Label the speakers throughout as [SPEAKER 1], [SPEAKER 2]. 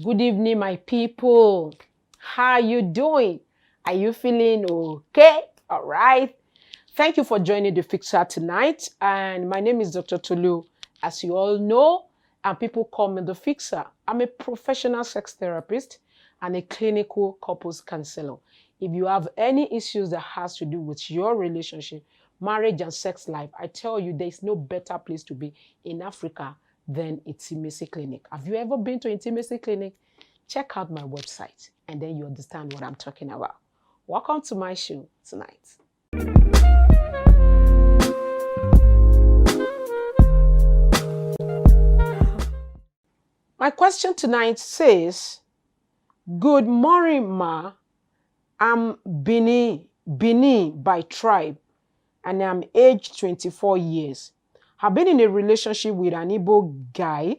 [SPEAKER 1] Good evening, my people. How are you doing? Are you feeling okay? All right. Thank you for joining the Fixer tonight. And my name is Dr. Tolu. As you all know, and people call me the Fixer. I'm a professional sex therapist and a clinical couples counselor. If you have any issues that has to do with your relationship, marriage and sex life, I tell you, there's no better place to be in Africa than Intimacy Clinic. Have you ever been to Intimacy Clinic? Check out my website and then you understand what I'm talking about. Welcome to my show tonight. My question tonight says, good morning, ma. I'm Bini by tribe, and I'm aged 24 years. I've been in a relationship with an Igbo guy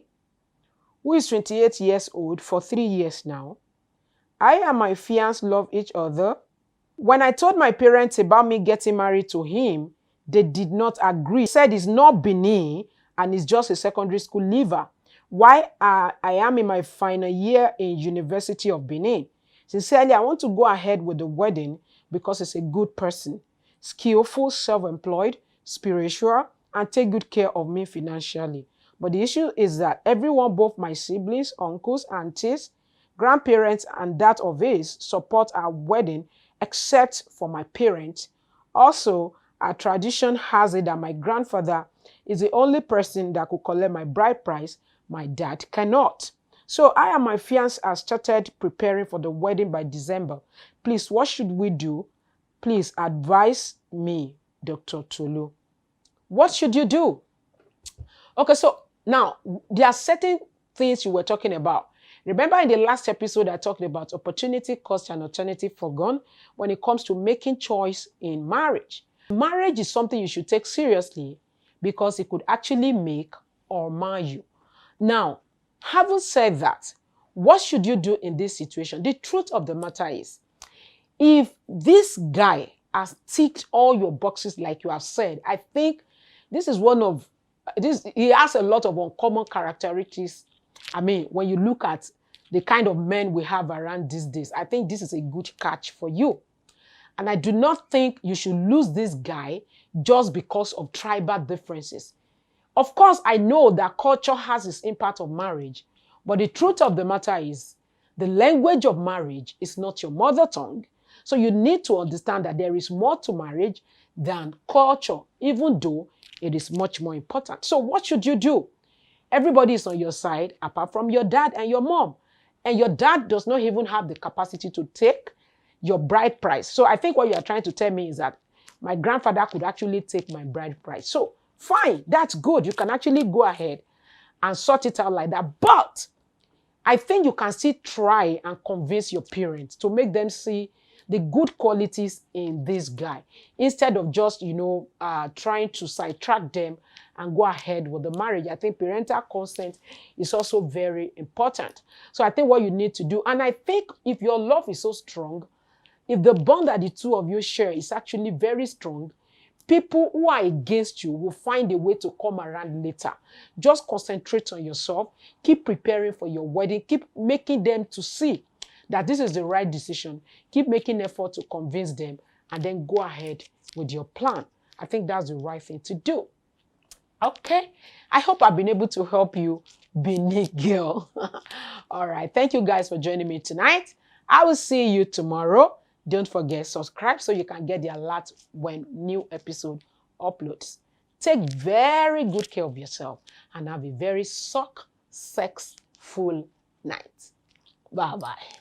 [SPEAKER 1] who is 28 years old for 3 years now. I and my fiancé love each other. When I told my parents about me getting married to him, they did not agree. They said he's not Bini and he's just a secondary school leaver. Why I am in my final year in University of Benin. Sincerely, I want to go ahead with the wedding because he's a good person, skillful, self-employed, spiritual, and take good care of me financially. But the issue is that everyone, both my siblings, uncles, aunties, grandparents, and that of his, support our wedding except for my parents. Also, our tradition has it that my grandfather is the only person that could collect my bride price. My dad cannot. So I and my fiancé have started preparing for the wedding by December. Please, what should we do? Please advise me, Dr. Tolu. What should you do? Okay, so now there are certain things you were talking about. Remember in the last episode, I talked about opportunity, cost, and alternative forgone when it comes to making choice in marriage. Marriage is something you should take seriously because it could actually make or mar you. Now, having said that, what should you do in this situation? The truth of the matter is, if this guy has ticked all your boxes like you have said, I think this is he has a lot of uncommon characteristics. I mean, when you look at the kind of men we have around these days, I think this is a good catch for you. And I do not think you should lose this guy just because of tribal differences. Of course, I know that culture has its impact on marriage, but the truth of the matter is the language of marriage is not your mother tongue. So you need to understand that there is more to marriage than culture, even though it is much more important. So what should you do? Everybody is on your side apart from your dad and your mom. And your dad does not even have the capacity to take your bride price. So I think what you are trying to tell me is that my grandfather could actually take my bride price. So fine, that's good. You can actually go ahead and sort it out like that. But I think you can still try and convince your parents to make them see the good qualities in this guy instead of just, trying to sidetrack them and go ahead with the marriage. I think parental consent is also very important. So I think what you need to do, and I think if your love is so strong, if the bond that the two of you share is actually very strong, people who are against you will find a way to come around later. Just concentrate on yourself. Keep preparing for your wedding. Keep making them to see that this is the right decision. Keep making effort to convince them and then go ahead with your plan. I think that's the right thing to do. Okay? I hope I've been able to help you, Bini girl. All right. Thank you guys for joining me tonight. I will see you tomorrow. Don't forget, subscribe so you can get the alert when new episode uploads. Take very good care of yourself and have a very sexful night. Bye-bye.